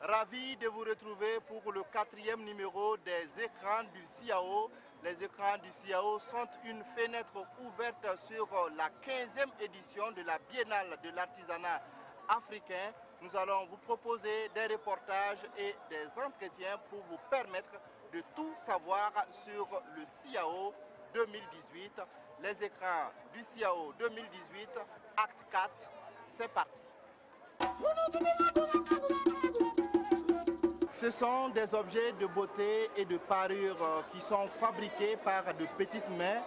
Ravi de vous retrouver pour le 4e numéro des écrans du CIAO. Les écrans du CIAO sont une fenêtre ouverte sur la 15e édition de la Biennale de l'artisanat africain. Nous allons vous proposer des reportages et des entretiens pour vous permettre de tout savoir sur le CIAO 2018. Les écrans du CIAO 2018, acte 4, c'est parti. Ce sont des objets de beauté et de parure qui sont fabriqués par de petites mains,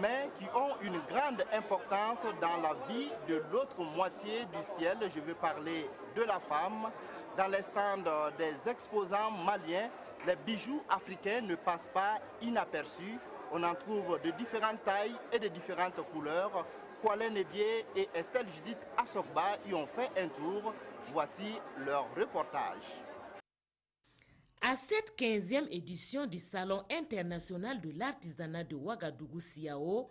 mais qui ont une grande importance dans la vie de l'autre moitié du ciel. Je veux parler de la femme. Dans les stands des exposants maliens, les bijoux africains ne passent pas inaperçus. On en trouve de différentes tailles et de différentes couleurs. Kwalé Nébié et Estelle Judith Assokba y ont fait un tour. Voici leur reportage. À cette 15e édition du Salon international de l'artisanat de Ouagadougou CIAO,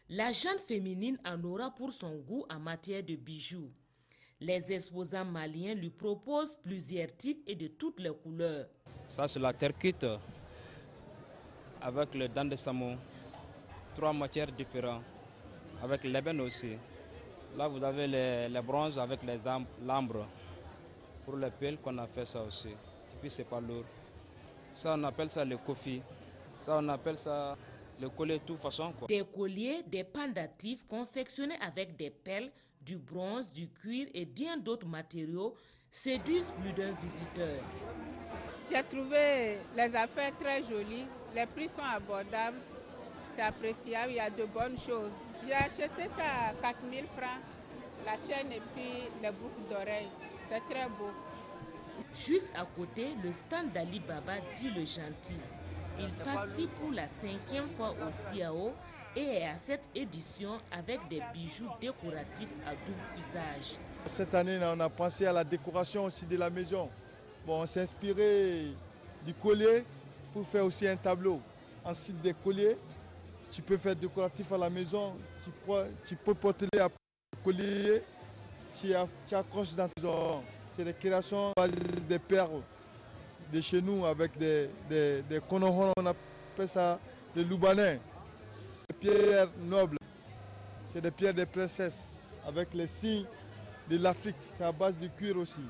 la jeune féminine en aura pour son goût en matière de bijoux. Les exposants maliens lui proposent plusieurs types et de toutes les couleurs. Ça c'est la terre cuite avec le dent de samo, 3 matières différentes, avec l'ébène aussi. Là vous avez les bronzes avec l'ambre. Pour les pelles qu'on a fait ça aussi. Et puis c'est pas lourd. Ça on appelle ça le kofi. Ça on appelle ça le collier de toute façon quoi. Des colliers, des pendatifs confectionnés avec des perles, du bronze, du cuir et bien d'autres matériaux séduisent plus d'un visiteur. J'ai trouvé les affaires très jolies, les prix sont abordables, c'est appréciable, il y a de bonnes choses. J'ai acheté ça à 4 000 francs, la chaîne et puis les boucles d'oreilles, c'est très beau. Juste à côté, le stand d'Ali Baba dit le gentil. Il participe pour la 5e fois au CIAO et est à cette édition avec des bijoux décoratifs à double usage. Cette année, on a pensé à la décoration aussi de la maison. Bon, on s'est inspiré du collier pour faire aussi un tableau. Ensuite des colliers, tu peux faire décoratif à la maison, tu peux porter un collier, tu accroches dans ta maison. C'est des créations des perles de chez nous avec des konohon, on appelle ça des loubanais. C'est des pierres nobles, c'est des pierres de princesses avec les signes de l'Afrique, c'est à base de cuir aussi.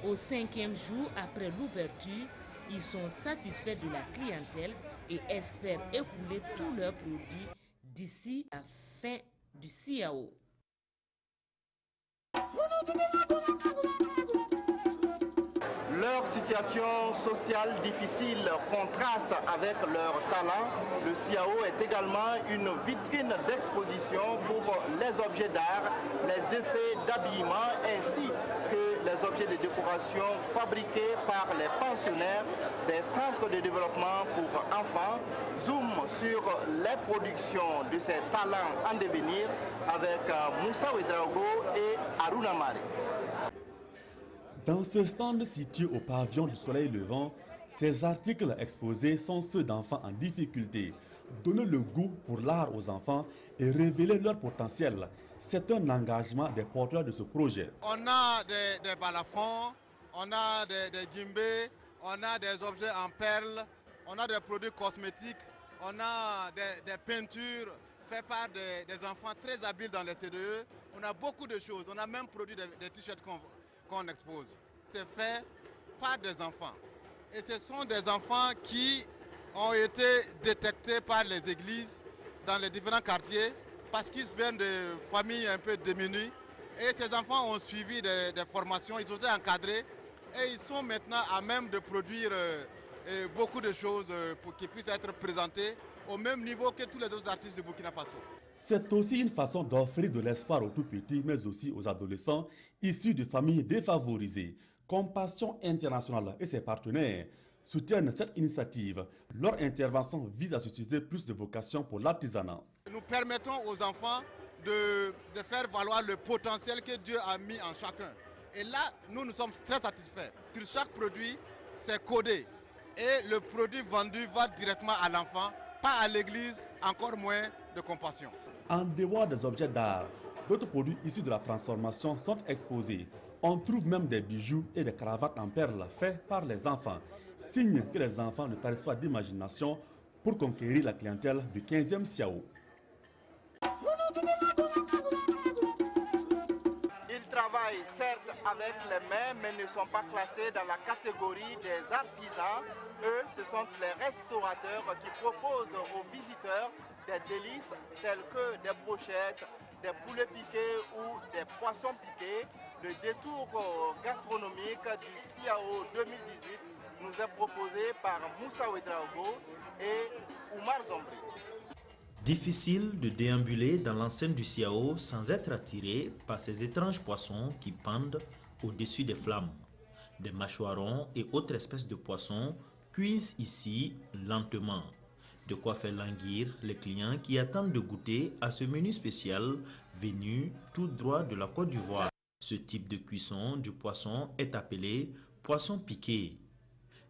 Au 5e jour après l'ouverture, ils sont satisfaits de la clientèle et espèrent écouler tous leurs produits d'ici la fin du CIAO. Leur situation sociale difficile contraste avec leur talent. Le CIAO est également une vitrine d'exposition pour les objets d'art, les effets d'habillement ainsi que les objets de décoration fabriqués par les pensionnaires des centres de développement pour enfants. Zoom sur les productions de ces talents en devenir avec Moussa Ouedraogo et Aruna Mari. Dans ce stand situé au pavillon du Soleil Levant, ces articles exposés sont ceux d'enfants en difficulté. Donner le goût pour l'art aux enfants et révéler leur potentiel, c'est un engagement des porteurs de ce projet. On a des balafons, on a des djembés, on a des objets en perles, on a des produits cosmétiques, on a des peintures faites par des enfants très habiles dans les CDE. On a beaucoup de choses, on a même produit des t-shirts qu'on expose. C'est fait par des enfants. Et ce sont des enfants qui ont été détectés par les églises dans les différents quartiers parce qu'ils viennent de familles un peu démunies. Et ces enfants ont suivi des formations, ils ont été encadrés et ils sont maintenant à même de produire beaucoup de choses pour qu'ils puissent être présentés au même niveau que tous les autres artistes de Burkina Faso. C'est aussi une façon d'offrir de l'espoir aux tout-petits, mais aussi aux adolescents issus de familles défavorisées. Compassion Internationale et ses partenaires soutiennent cette initiative. Leur intervention vise à susciter plus de vocation pour l'artisanat. Nous permettons aux enfants de faire valoir le potentiel que Dieu a mis en chacun. Et là, nous sommes très satisfaits. Sur chaque produit, c'est codé. et le produit vendu va directement à l'enfant, pas à l'église, encore moins de compassion. En dehors des objets d'art, d'autres produits issus de la transformation sont exposés. On trouve même des bijoux et des cravates en perles faits par les enfants, signe que les enfants ne tarissent pas d'imagination pour conquérir la clientèle du 15e Siao. Ils travaillent certes avec les mains, mais ne sont pas classés dans la catégorie des artisans. Eux, ce sont les restaurateurs qui proposent aux visiteurs des délices tels que des brochettes, des poulets piqués ou des poissons piqués. Le détour gastronomique du Siao 2018 nous est proposé par Moussa Ouedraogo et Oumar Zombri. Difficile de déambuler dans l'enceinte du Siao sans être attiré par ces étranges poissons qui pendent au-dessus des flammes. Des mâchoirons et autres espèces de poissons cuisent ici lentement. De quoi faire languir les clients qui attendent de goûter à ce menu spécial venu tout droit de la Côte d'Ivoire. Ce type de cuisson du poisson est appelé poisson piqué.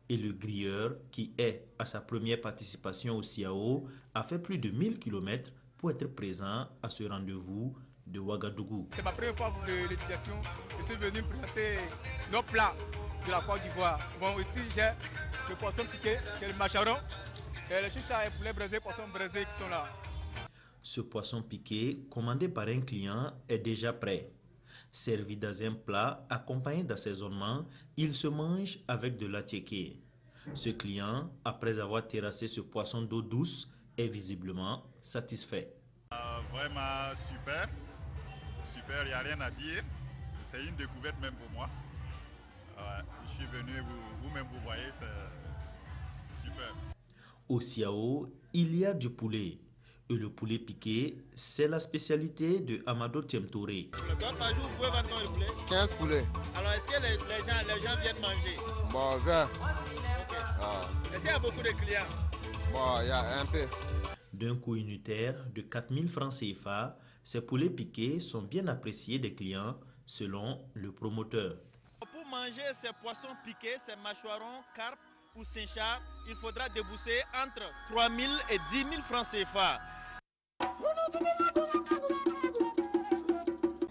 Et le grilleur, qui est à sa première participation au Siao, a fait plus de 1000 km pour être présent à ce rendez-vous de Ouagadougou. C'est ma première fois de l'édition. Je suis venu présenter nos plats de la Côte d'Ivoire. Bon, ici j'ai le poisson piqué, j'ai le macharon, et le chicha et poulet braisé, poisson braisé qui sont là. Ce poisson piqué, commandé par un client, est déjà prêt. Servi dans un plat accompagné d'assaisonnement, il se mange avec de l'attiéké. Ce client, après avoir terrassé ce poisson d'eau douce, est visiblement satisfait. Vraiment super, super, il n'y a rien à dire. C'est une découverte même pour moi. Je suis venu, vous-même vous voyez, c'est super. Au Siao, il y a du poulet. Et le poulet piqué, c'est la spécialité de Amado Tiemtouré. Par jour, vous pouvez vendre combien de poulet? 15 poulets. Alors, est-ce que les gens viennent manger? Bon, 20. Okay. Est-ce qu'il y a beaucoup de clients? Bon, il y a un peu. D'un coût unitaire de 4000 francs CFA, ces poulets piqués sont bien appréciés des clients selon le promoteur. Pour manger ces poissons piqués, ces mâchoirons, carpes ou Saint-Charles, il faudra débourser entre 3000 et 10 000 francs CFA.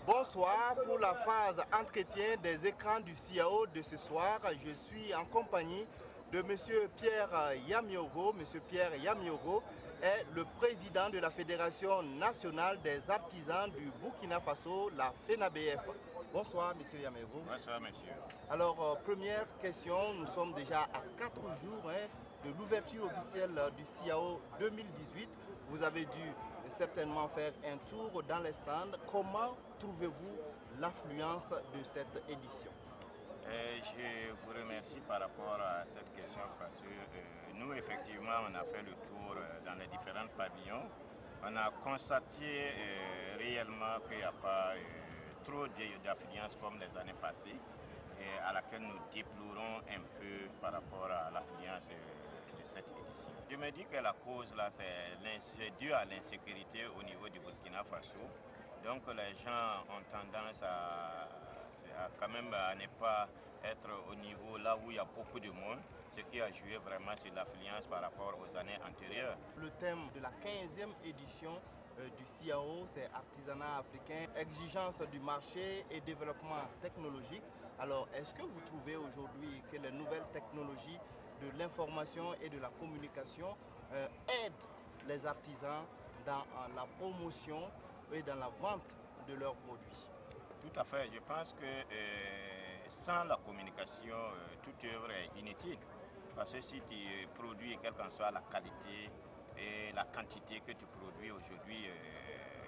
Bonsoir, pour la phase entretien des écrans du Siao de ce soir, je suis en compagnie de M. Pierre Yamiogo. M. Pierre Yamiogo est le président de la Fédération nationale des artisans du Burkina Faso, la FENABF. Bonsoir, M. Yamiogo. Bonsoir, monsieur. Alors, première question, nous sommes déjà à 4 jours de l'ouverture officielle du Siao 2018. Vous avez dû certainement faire un tour dans les stands. Comment trouvez-vous l'affluence de cette édition? Je vous remercie par rapport à cette question parce que nous, effectivement, on a fait le tour dans les différents pavillons. On a constaté réellement qu'il n'y a pas trop d'affluence comme les années passées, à laquelle nous déplorons un peu par rapport à l'affluence de cette édition. Je me dis que la cause là, c'est dû à l'insécurité au niveau du Burkina Faso. Donc les gens ont tendance à quand même à ne pas être au niveau là où il y a beaucoup de monde, ce qui a joué vraiment sur l'affluence par rapport aux années antérieures. Le thème de la 15e édition du Siao, c'est artisanat africain, exigence du marché et développement technologique. Alors, est-ce que vous trouvez aujourd'hui que les nouvelles technologies de l'information et de la communication aident les artisans dans la promotion et dans la vente de leurs produits? Tout à fait. Je pense que sans la communication, toute œuvre est inutile. Parce que si tu produis, quelle qu'en soit la qualité et la quantité que tu produis aujourd'hui,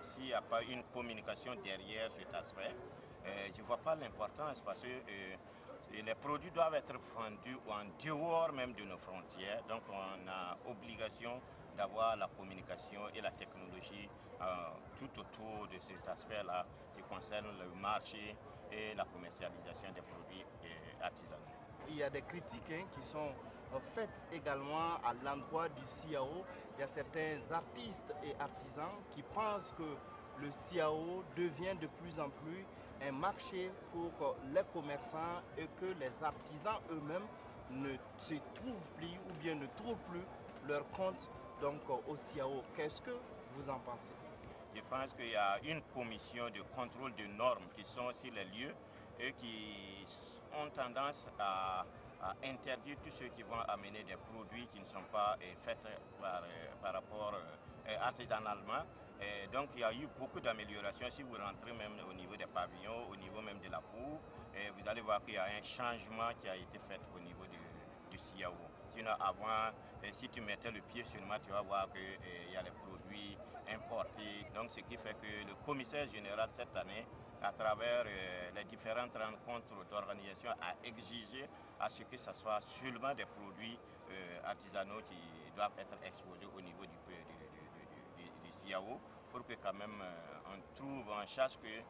s'il n'y a pas une communication derrière cet aspect, je ne vois pas l'importance parce que les produits doivent être vendus en dehors même de nos frontières. Donc on a obligation d'avoir la communication et la technologie tout autour de cet aspect-là qui concerne le marché et la commercialisation des produits artisanaux. Il y a des critiques qui sont faites également à l'endroit du Siao. Il y a certains artistes et artisans qui pensent que le Siao devient de plus en plus un marché pour les commerçants et que les artisans eux-mêmes ne se trouvent plus ou bien ne trouvent plus leur compte donc, au CIAO. Qu'est-ce que vous en pensez? Je pense qu'il y a une commission de contrôle de normes qui sont sur les lieux et qui ont tendance à interdire tous ceux qui vont amener des produits qui ne sont pas faits par rapport artisanalement. Et donc il y a eu beaucoup d'améliorations. Si vous rentrez même au niveau des pavillons, au niveau même de la cour, vous allez voir qu'il y a un changement qui a été fait au niveau du CIAO. Sinon avant, si tu mettais le pied seulement, tu vas voir qu'il y a les produits importés. Donc ce qui fait que le commissaire général cette année, à travers les différentes rencontres d'organisation, a exigé à ce que ce soit seulement des produits artisanaux qui doivent être exposés au niveau du CIAO pour que quand même on trouve en charge que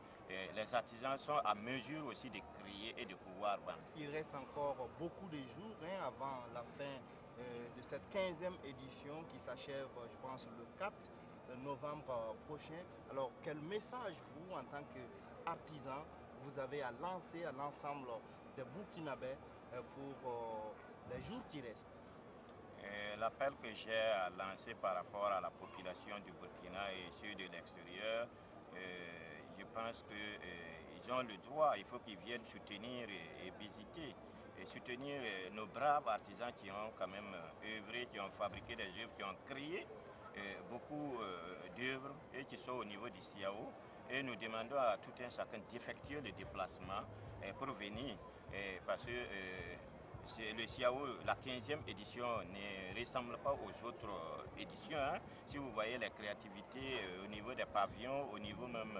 les artisans sont à mesure aussi de créer et de pouvoir vendre. Il reste encore beaucoup de jours avant la fin de cette 15e édition qui s'achève, je pense, le 4 novembre prochain. Alors, quel message, vous, en tant qu'artisan, vous avez à lancer à l'ensemble des Burkinabés pour les jours qui restent? L'appel que j'ai à lancer par rapport à la population du Burkina et ceux de l'extérieur, je pense qu'ils ont le droit, il faut qu'ils viennent soutenir et visiter, et soutenir nos braves artisans qui ont quand même œuvré, qui ont fabriqué des œuvres, qui ont créé beaucoup d'œuvres et qui sont au niveau du CIAO. Et nous demandons à tout un chacun d'effectuer le déplacement pour venir, parce que le CIAO, la 15e édition ne ressemble pas aux autres éditions. Si vous voyez les créativités au niveau des pavillons, au niveau même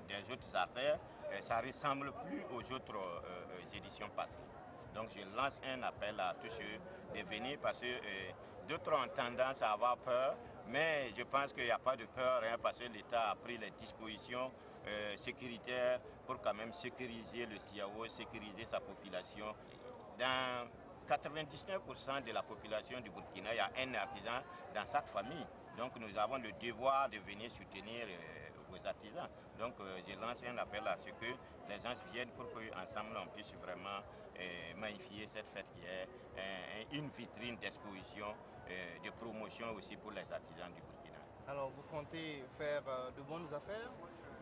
des autres artères, ça ne ressemble plus aux autres éditions passées. Donc je lance un appel à tous ceux de venir parce que d'autres ont tendance à avoir peur, mais je pense qu'il n'y a pas de peur parce que l'État a pris les dispositions sécuritaires pour quand même sécuriser le CIAO, sécuriser sa population. Dans 99% de la population du Burkina, il y a un artisan dans chaque famille. Donc nous avons le devoir de venir soutenir vos artisans. Donc je lance un appel à ce que les gens viennent pour qu'ensemble on puisse vraiment magnifier cette fête qui est une vitrine d'exposition, de promotion aussi pour les artisans du Burkina. Alors vous comptez faire de bonnes affaires?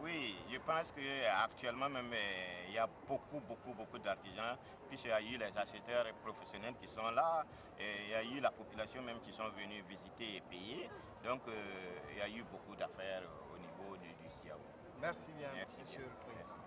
Oui, je pense qu'actuellement même il y a beaucoup d'artisans, puisqu'il y a eu les acheteurs professionnels qui sont là, et il y a eu la population même qui sont venus visiter et payer. Donc il y a eu beaucoup d'affaires au niveau du CIAO. Merci bien, monsieur le Président.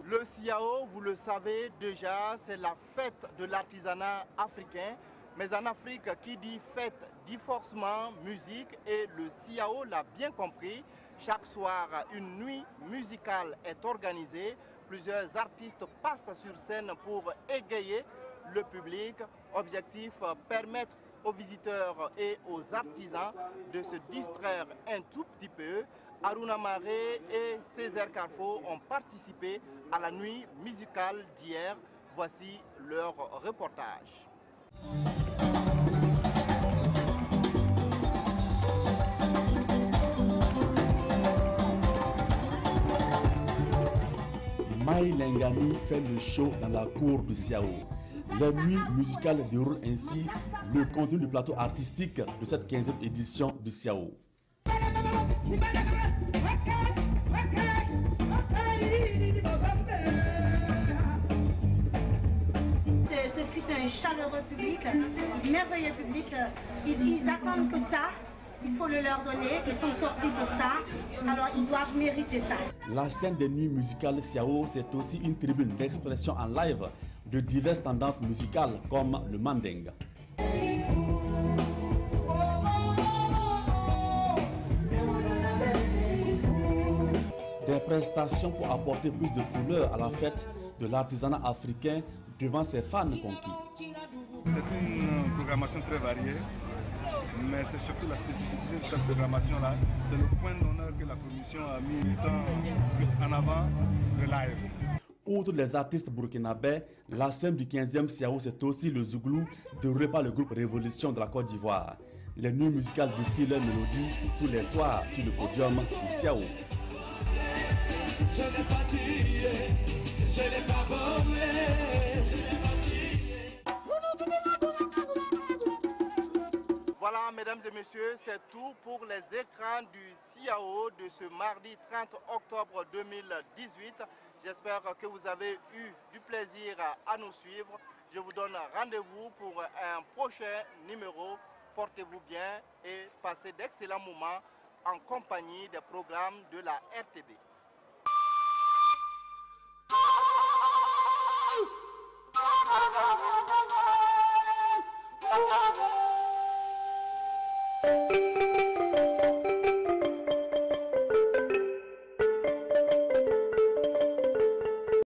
Le CIAO, vous le savez déjà, c'est la fête de l'artisanat africain. Mais en Afrique, qui dit fête, dit forcément musique, et le CIAO l'a bien compris. Chaque soir, une nuit musicale est organisée. Plusieurs artistes passent sur scène pour égayer le public. Objectif, permettre aux visiteurs et aux artisans de se distraire un tout petit peu. Aruna Maré et Césaire Carrefour ont participé à la nuit musicale d'hier. Voici leur reportage. Maï Lengani fait le show dans la cour du CIAO. Les nuits musicales déroulent ainsi le contenu du plateau artistique de cette 15e édition du CIAO. Ce fut un chaleureux public, merveilleux public. Ils attendent que ça. Il faut le leur donner, ils sont sortis pour ça, alors ils doivent mériter ça. La scène des nuits musicales CIAO, c'est aussi une tribune d'expression en live de diverses tendances musicales comme le manding. Des prestations pour apporter plus de couleurs à la fête de l'artisanat africain devant ses fans conquis. C'est une programmation très variée. Mais c'est surtout la spécificité de cette programmation-là. C'est le point d'honneur que la commission a mis plus en avant, le live. Outre les artistes burkinabés, la scène du 15e CIAO, c'est aussi le Zouglou, déroulé par le groupe Révolution de la Côte d'Ivoire. Les nuits musicales distillent leur mélodie tous les soirs sur le podium du CIAO. messieurs, c'est tout pour les écrans du CIAO de ce mardi 30 octobre 2018. J'espère que vous avez eu du plaisir à nous suivre. Je vous donne rendez-vous pour un prochain numéro. Portez-vous bien et passez d'excellents moments en compagnie des programmes de la RTB. Thank you.